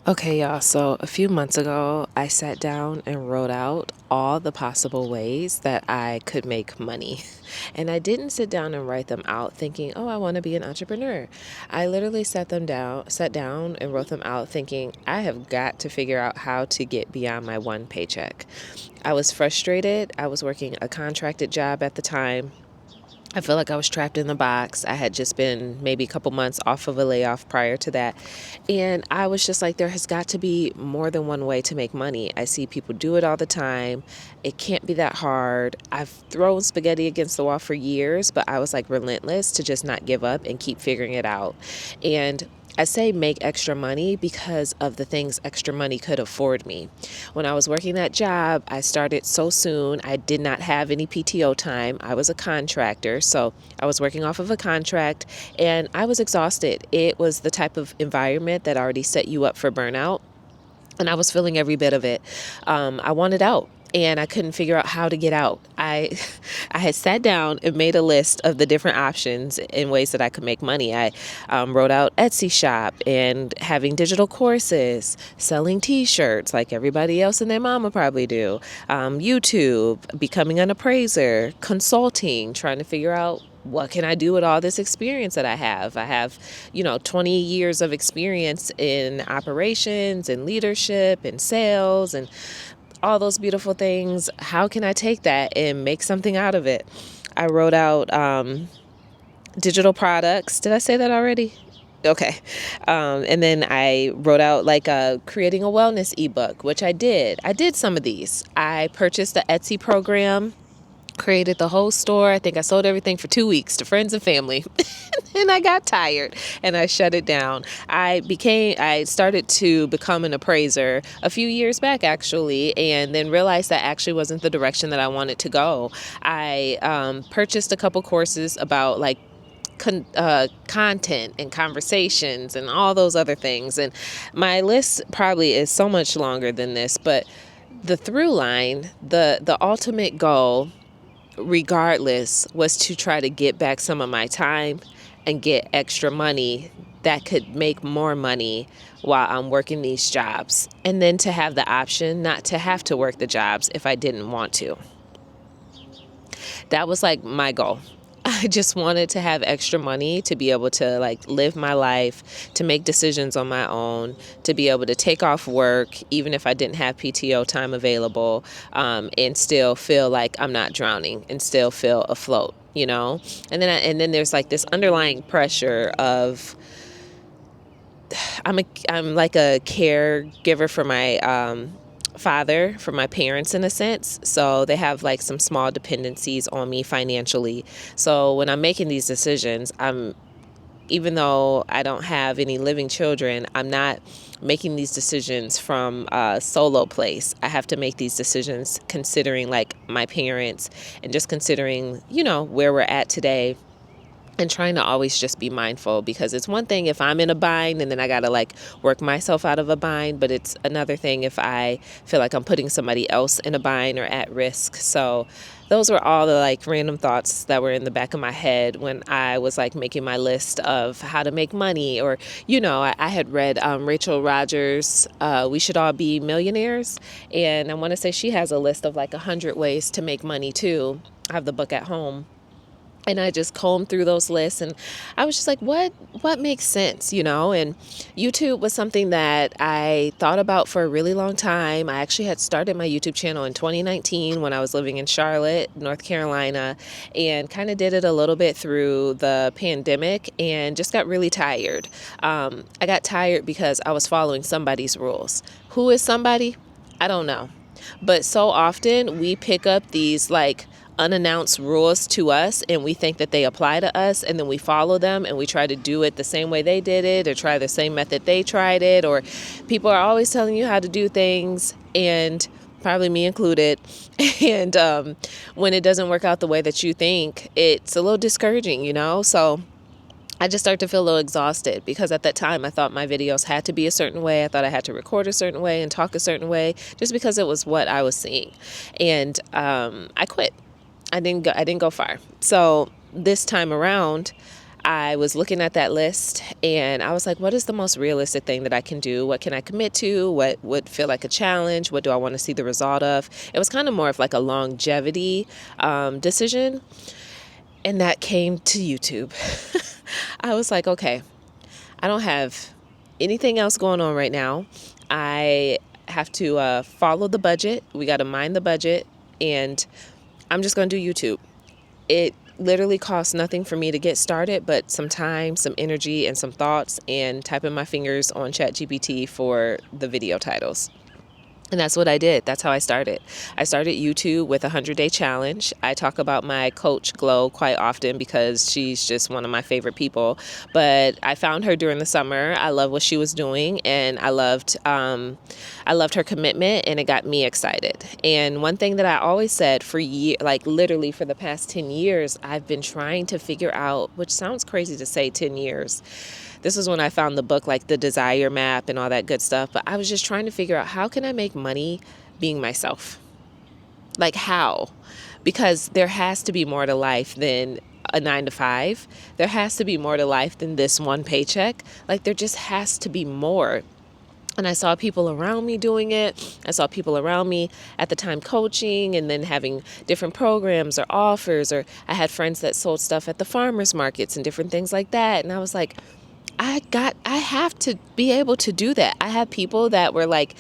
Okay, y'all. So a few months ago, I sat down and wrote out all the possible ways that I could make money. And I didn't sit down and write them out thinking, oh, I want to be an entrepreneur. I literally sat down and wrote them out thinking, I have got to figure out how to get beyond my one paycheck. I was frustrated. I was working a contracted job at the time. I feel like I was trapped in the box. I had just been maybe a couple months off of a layoff prior to that. And I was just like, there has got to be more than one way to make money. I see people do it all the time. It can't be that hard. I've thrown spaghetti against the wall for years, but I was like relentless to just not give up and keep figuring it out. And I say make extra money because of the things extra money could afford me. When I was working that job, I started so soon. I did not have any PTO time. I was a contractor, so I was working off of a contract and I was exhausted. It was the type of environment that already set you up for burnout, and I was feeling every bit of it. I wanted out. And I couldn't figure out how to get out. I had sat down and made a list of the different options in ways that I could make money. I wrote out Etsy shop and having digital courses, selling T-shirts like everybody else and their mama probably do, YouTube, becoming an appraiser, consulting, trying to figure out what can I do with all this experience that I have? I have, 20 years of experience in operations and leadership and sales and all those beautiful things. How can I take that and make something out of it? I wrote out digital products. Did I say that already? Okay. And then I wrote out like creating a wellness ebook, which I did. I did some of these. I purchased the Etsy program, created the whole store. I think I sold everything for 2 weeks to friends and family. And I got tired and I shut it down. I started to become an appraiser a few years back actually, and then realized that actually wasn't the direction that I wanted to go. I purchased a couple courses about like content and conversations and all those other things. And my list probably is so much longer than this, but the through line, the ultimate goal regardless was to try to get back some of my time and get extra money that could make more money while I'm working these jobs. And then to have the option not to have to work the jobs if I didn't want to. That was like my goal. I just wanted to have extra money to be able to like live my life, to make decisions on my own, to be able to take off work, even if I didn't have PTO time available, and still feel like I'm not drowning and still feel afloat, And then there's like this underlying pressure of I'm like a caregiver for my father, for my parents in a sense. So they have like some small dependencies on me financially. So when I'm making these decisions, even though I don't have any living children, I'm not making these decisions from a solo place. I have to make these decisions considering like my parents and just considering, where we're at today. And trying to always just be mindful, because it's one thing if I'm in a bind and then I got to like work myself out of a bind, but it's another thing if I feel like I'm putting somebody else in a bind or at risk. So those were all the like random thoughts that were in the back of my head when I was like making my list of how to make money. Or, I had read Rachel Rogers, We Should All Be Millionaires. And I want to say she has a list of like 100 ways to make money too. I have the book at home. And I just combed through those lists and I was just like, what makes sense, And YouTube was something that I thought about for a really long time. I actually had started my YouTube channel in 2019 when I was living in Charlotte, North Carolina, and kind of did it a little bit through the pandemic and just got really tired. I got tired because I was following somebody's rules. Who is somebody? I don't know. But so often we pick up these like unannounced rules to us and we think that they apply to us, and then we follow them and we try to do it the same way they did it or try the same method they tried it. Or people are always telling you how to do things, and probably me included. And when it doesn't work out the way that you think, it's a little discouraging, So I just started to feel a little exhausted because at that time I thought my videos had to be a certain way. I thought I had to record a certain way and talk a certain way just because it was what I was seeing. And I quit. I didn't go far. So this time around, I was looking at that list and I was like, what is the most realistic thing that I can do? What can I commit to? What would feel like a challenge? What do I want to see the result of? It was kind of more of like a longevity decision. And that came to YouTube. I was like, okay, I don't have anything else going on right now. I have to follow the budget. We got to mind the budget. And I'm just going to do YouTube. It literally costs nothing for me to get started, but some time, some energy, and some thoughts, and typing my fingers on ChatGPT for the video titles. And that's what I did. That's how I started. I started YouTube with a 100-day challenge. I talk about my coach Glow quite often because she's just one of my favorite people. But I found her during the summer. I love what she was doing, and I loved her commitment, and it got me excited. And one thing that I always said for literally for the past 10 years, I've been trying to figure out, which sounds crazy to say 10 years. This is when I found the book, like the Desire Map and all that good stuff. But I was just trying to figure out, how can I make money being myself? Like how? Because there has to be more to life than a 9 to 5. There has to be more to life than this one paycheck. Like there just has to be more. And I saw people around me doing it. I saw people around me at the time coaching and then having different programs or offers. Or I had friends that sold stuff at the farmers markets and different things like that. And I was like, I have to be able to do that. I have people that were like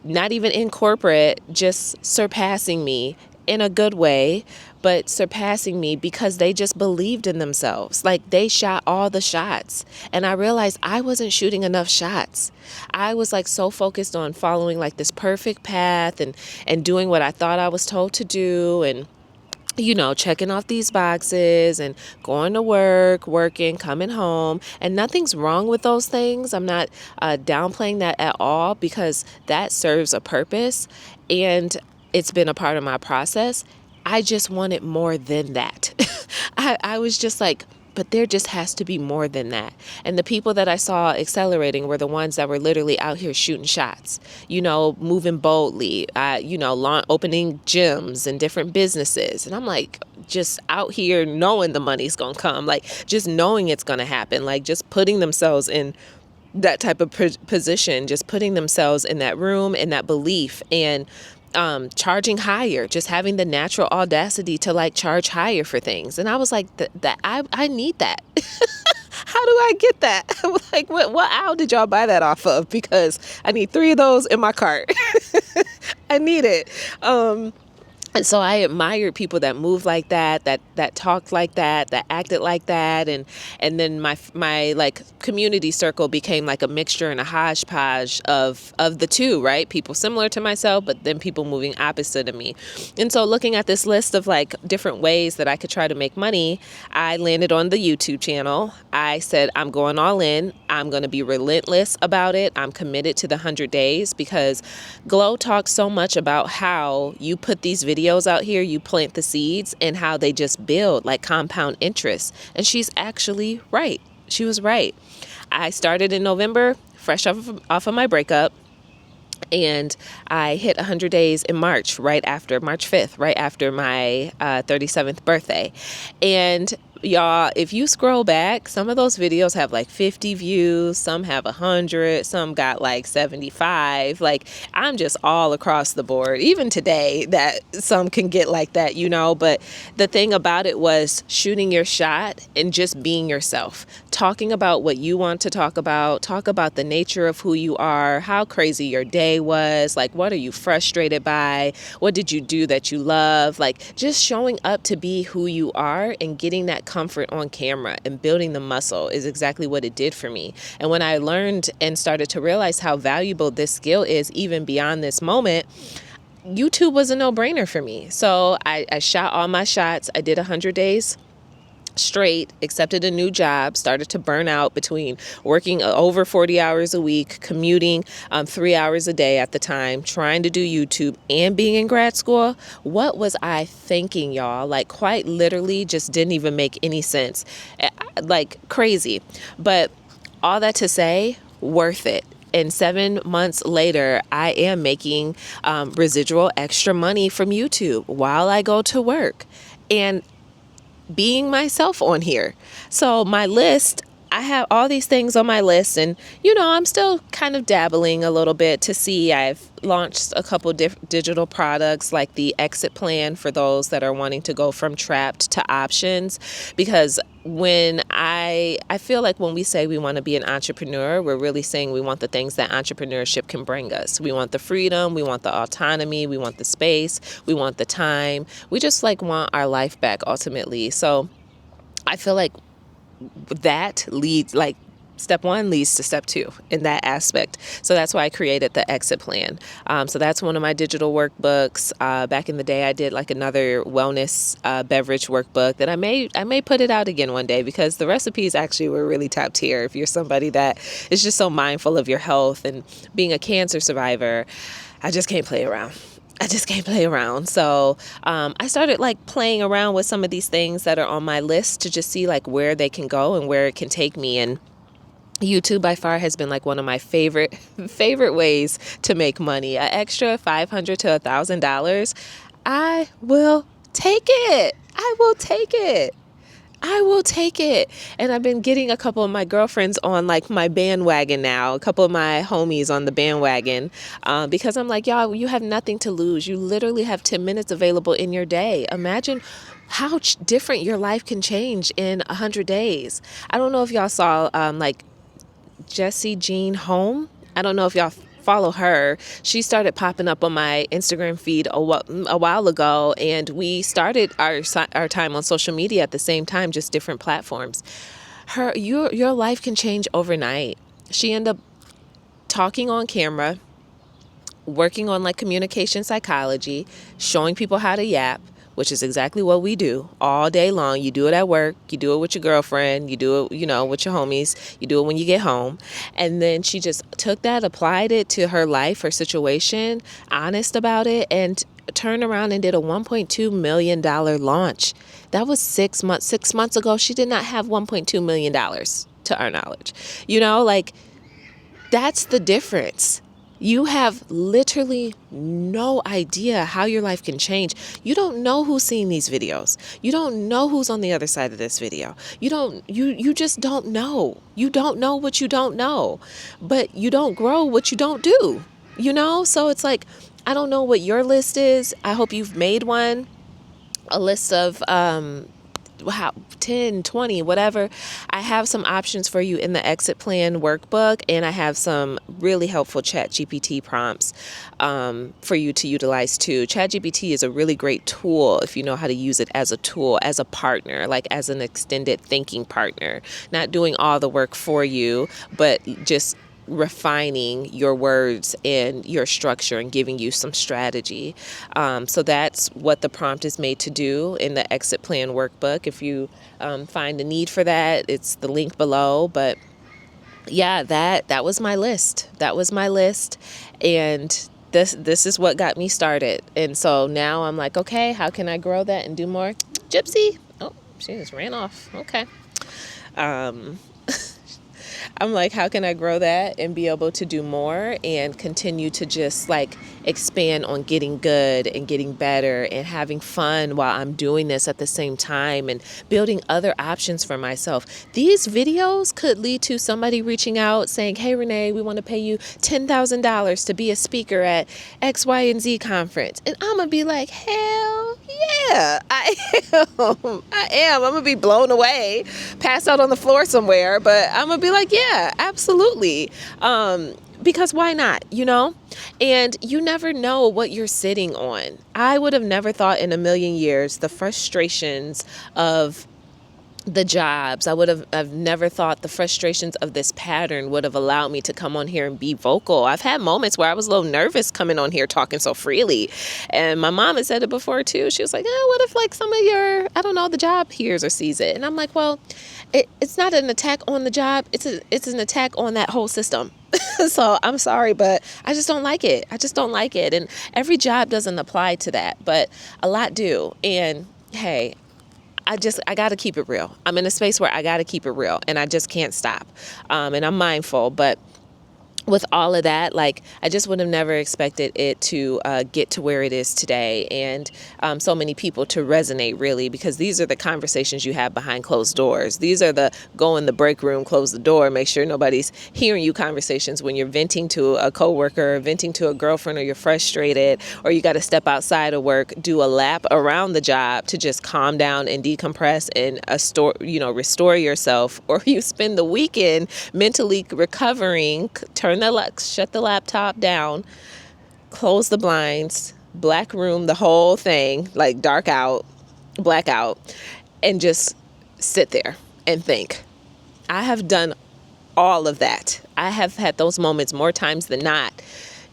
not even in corporate, just surpassing me in a good way, but surpassing me because they just believed in themselves. Like they shot all the shots. And I realized I wasn't shooting enough shots. I was like so focused on following like this perfect path and doing what I thought I was told to do, and checking off these boxes and going to work, working, coming home. And nothing's wrong with those things. I'm not downplaying that at all, because that serves a purpose and it's been a part of my process. I just wanted more than that. I was just like, but there just has to be more than that. And the people that I saw accelerating were the ones that were literally out here shooting shots, moving boldly, opening gyms and different businesses. And I'm like, just out here knowing the money's going to come, like just knowing it's going to happen, like just putting themselves in that type of position, just putting themselves in that room and that belief, and charging higher, just having the natural audacity to like charge higher for things. And I was like, that I need that. How do I get that? I was like, what owl did y'all buy that off of? Because I need 3 of those in my cart. I need it. And so I admired people that moved like that talked like that acted like that. And then my like community circle became like a mixture and a hodgepodge of the two, right? People similar to myself, but then people moving opposite of me. And so looking at this list of like different ways that I could try to make money, I landed on the YouTube channel. I said, I'm going all in. I'm going to be relentless about it. I'm committed to the 100 days, because Glow talks so much about how you put these videos out here, you plant the seeds, and how they just build like compound interest. And she's actually right. She was right. I started in November, fresh off of my breakup. And I hit 100 days in March, March 5th, right after my 37th birthday. And y'all, if you scroll back, some of those videos have like 50 views, some have 100, some got like 75. Like I'm just all across the board. Even today, that some can get like that, but the thing about it was shooting your shot and just being yourself, talking about what you want to talk about the nature of who you are, how crazy your day was, like what are you frustrated by, what did you do that you love, like just showing up to be who you are and getting that comfort on camera and building the muscle is exactly what it did for me. And when I learned and started to realize how valuable this skill is, even beyond this moment, YouTube was a no-brainer for me. So I shot all my shots. I did 100 days straight, accepted a new job, started to burn out between working over 40 hours a week, commuting 3 hours a day at the time, trying to do YouTube and being in grad school. What was I thinking, y'all? Like quite literally just didn't even make any sense. Like crazy. But all that to say, worth it. And 7 months later, I am making residual extra money from YouTube while I go to work. And being myself on here. So my list, I have all these things on my list, and I'm still kind of dabbling a little bit to see. I've launched a couple digital products like the exit plan for those that are wanting to go from trapped to options, because when I feel like when we say we want to be an entrepreneur, we're really saying we want the things that entrepreneurship can bring us. We want the freedom, we want the autonomy, we want the space, we want the time. We just want our life back ultimately. So I feel like that leads, step one leads to step two in that aspect. So that's why I created the exit plan. So that's one of my digital workbooks. Back in the day, I did another wellness beverage workbook that I may put it out again one day, because the recipes actually were really top tier. If you're somebody that is just so mindful of your health, and being a cancer survivor, I just can't play around. So I started playing around with some of these things that are on my list to just see where they can go and where it can take me. And YouTube by far has been one of my favorite ways to make money. An extra $500 to $1,000, I will take it. And I've been getting a couple of my girlfriends on my bandwagon now, a couple of my homies on the bandwagon, because I'm y'all, you have nothing to lose. You literally have 10 minutes available in your day. Imagine how different your life can change in 100 days. I don't know if y'all saw Jessie Jean Home. I don't know if y'all follow her. She started popping up on my Instagram feed a while ago, and we started our time on social media at the same time, just different platforms. Your life can change overnight. She ended up talking on camera, working on communication psychology, showing people how to yap, which is exactly what we do all day long. You do it at work, you do it with your girlfriend, you do it, with your homies, you do it when you get home. And then she just took that, applied it to her life, her situation, honest about it, and turned around and did a $1.2 million launch. That was 6 months. 6 months ago, she did not have $1.2 million to our knowledge. That's the difference. You have literally no idea how your life can change. You don't know who's seeing these videos. You don't know who's on the other side of this video. You just don't know. You don't know what you don't know. But you don't grow what you don't do. So it's I don't know what your list is. I hope you've made one. A list of 10, 20, whatever. I have some options for you in the exit plan workbook, and I have some really helpful ChatGPT prompts for you to utilize too. ChatGPT is a really great tool if you know how to use it as a tool, as a partner, as an extended thinking partner, not doing all the work for you, but just refining your words and your structure and giving you some strategy. So that's what the prompt is made to do in the exit plan workbook. If you find a need for that, it's the link below. But yeah, that was my list. And this is what got me started. And so now I'm okay, how can I grow that and do more? Gypsy. Oh, she just ran off. Okay. I'm how can I grow that and be able to do more and continue to just expand on getting good and getting better and having fun while I'm doing this at the same time, and building other options for myself. These videos could lead to somebody reaching out saying, hey, Renee, we want to pay you $10,000 to be a speaker at X, Y, and Z conference. And I'm going to be hell yeah, I am. I'm going to be blown away, pass out on the floor somewhere, but I'm going to be yeah, absolutely. Because why not, And you never know what you're sitting on. I would have never thought in a million years the frustrations of the jobs. I've never thought the frustrations of this pattern would have allowed me to come on here and be vocal. I've had moments where I was a little nervous coming on here talking so freely. And my mom had said it before too. She was what if some of your, the job hears or sees it? And I'm well, it's not an attack on the job. It's an attack on that whole system. So I'm sorry, but I just don't like it. And every job doesn't apply to that, but a lot do. And hey, I got to keep it real. I'm in a space where I got to keep it real, and I just can't stop. And I'm mindful, but with all of that, like, I just would have never expected it to get to where it is today, and so many people to resonate, really, because these are the conversations you have behind closed doors. These are the go in the break room, close the door, make sure nobody's hearing you conversations when you're venting to a coworker, or venting to a girlfriend, or you're frustrated, or you got to step outside of work, do a lap around the job to just calm down and decompress and restore yourself, or you spend the weekend mentally recovering, shut the laptop down, close the blinds, black room, the whole thing, like dark out, blackout, and just sit there and think. I have done all of that. I have had those moments more times than not.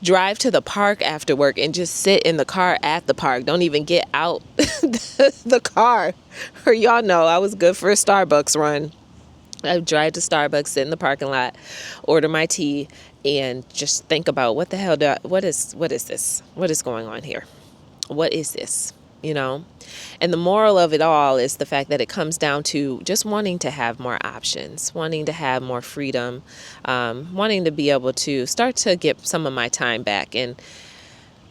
Drive to the park after work and just sit in the car at the park. Don't even get out the car. Or y'all know I was good for a Starbucks run. I drive to Starbucks, sit in the parking lot, order my tea, and just think about what the hell what is this? What is going on here? What is this? And the moral of it all is the fact that it comes down to just wanting to have more options, wanting to have more freedom, wanting to be able to start to get some of my time back. And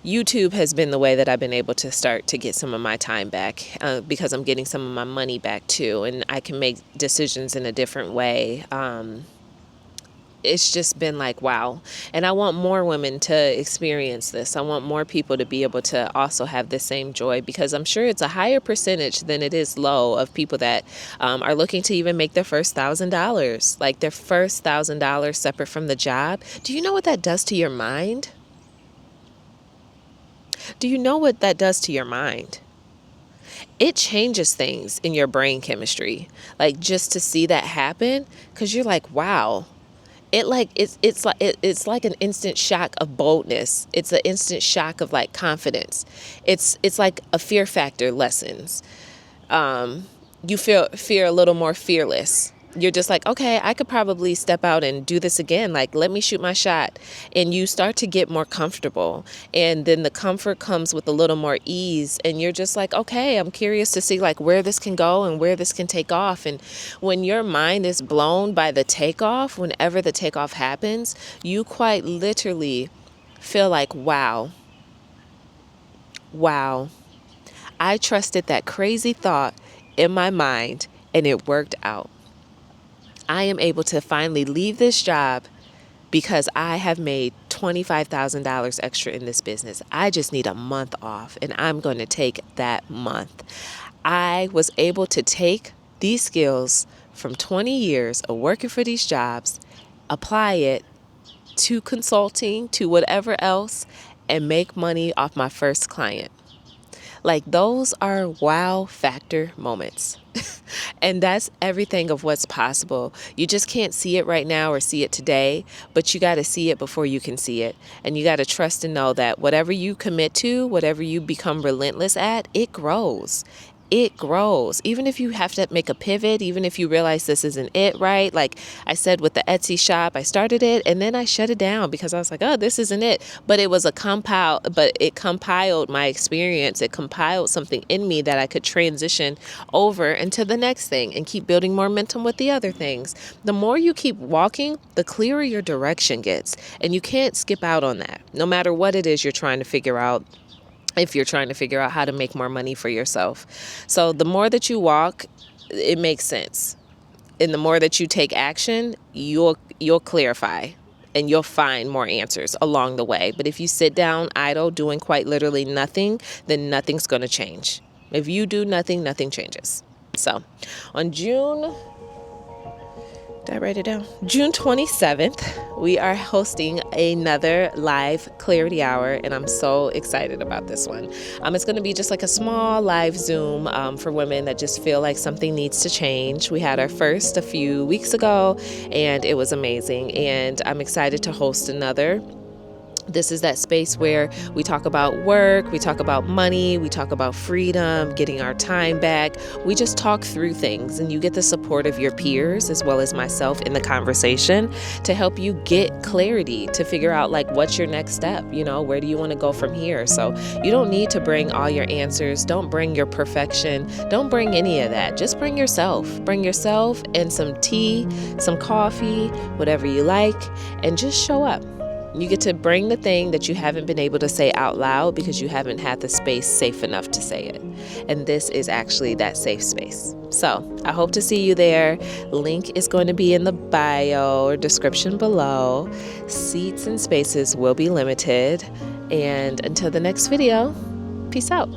YouTube has been the way that I've been able to start to get some of my time back, because I'm getting some of my money back too, and I can make decisions in a different way. It's just been like, wow. And I want more women to experience this. I want more people to be able to also have the same joy, because I'm sure it's a higher percentage than it is low of people that are looking to even make their first $1,000, like their first $1,000 separate from the job. Do you know what that does to your mind? Do you know what that does to your mind? It changes things in your brain chemistry, like just to see that happen, because you're like, wow. It's like an instant shock of boldness. It's an instant shock of like confidence. It's like a fear factor lessens. You feel a little more fearless. You're just like, okay, I could probably step out and do this again. Like, let me shoot my shot. And you start to get more comfortable. And then the comfort comes with a little more ease. And you're just like, okay, I'm curious to see like where this can go and where this can take off. And when your mind is blown by the takeoff, whenever the takeoff happens, you quite literally feel like, wow, I trusted that crazy thought in my mind and it worked out. I am able to finally leave this job because I have made $25,000 extra in this business. I just need a month off, and I'm going to take that month. I was able to take these skills from 20 years of working for these jobs, apply it to consulting, to whatever else, and make money off my first client. Like, those are wow factor moments. And that's everything of what's possible. You just can't see it right now or see it today, but you got to see it before you can see it. And you got to trust and know that whatever you commit to, whatever you become relentless at, it grows. It grows. Even if you have to make a pivot, even if you realize this isn't it, right? Like I said with the Etsy shop, I started it and then I shut it down because I was like, oh, this isn't it. But it was it compiled my experience. It compiled something in me that I could transition over into the next thing and keep building more momentum with the other things. The more you keep walking, the clearer your direction gets. And you can't skip out on that, no matter what it is you're trying to figure out. If you're trying to figure out how to make more money for yourself. So the more that you walk, it makes sense. And the more that you take action, you'll clarify and you'll find more answers along the way. But if you sit down idle, doing quite literally nothing, then nothing's going to change. If you do nothing, nothing changes. So on June 27th, we are hosting another live clarity hour, and I'm so excited about this one. It's going to be just like a small live Zoom for women that just feel like something needs to change. We had our first a few weeks ago, and it was amazing, and I'm excited to host another. This is that space where we talk about work, we talk about money, we talk about freedom, getting our time back. We just talk through things, and you get the support of your peers as well as myself in the conversation to help you get clarity, to figure out like what's your next step, where do you want to go from here? So you don't need to bring all your answers. Don't bring your perfection. Don't bring any of that. Just bring yourself. Bring yourself and some tea, some coffee, whatever you like, and just show up. You get to bring the thing that you haven't been able to say out loud because you haven't had the space safe enough to say it. And this is actually that safe space. So I hope to see you there. Link is going to be in the bio or description below. Seats and spaces will be limited. And until the next video, peace out.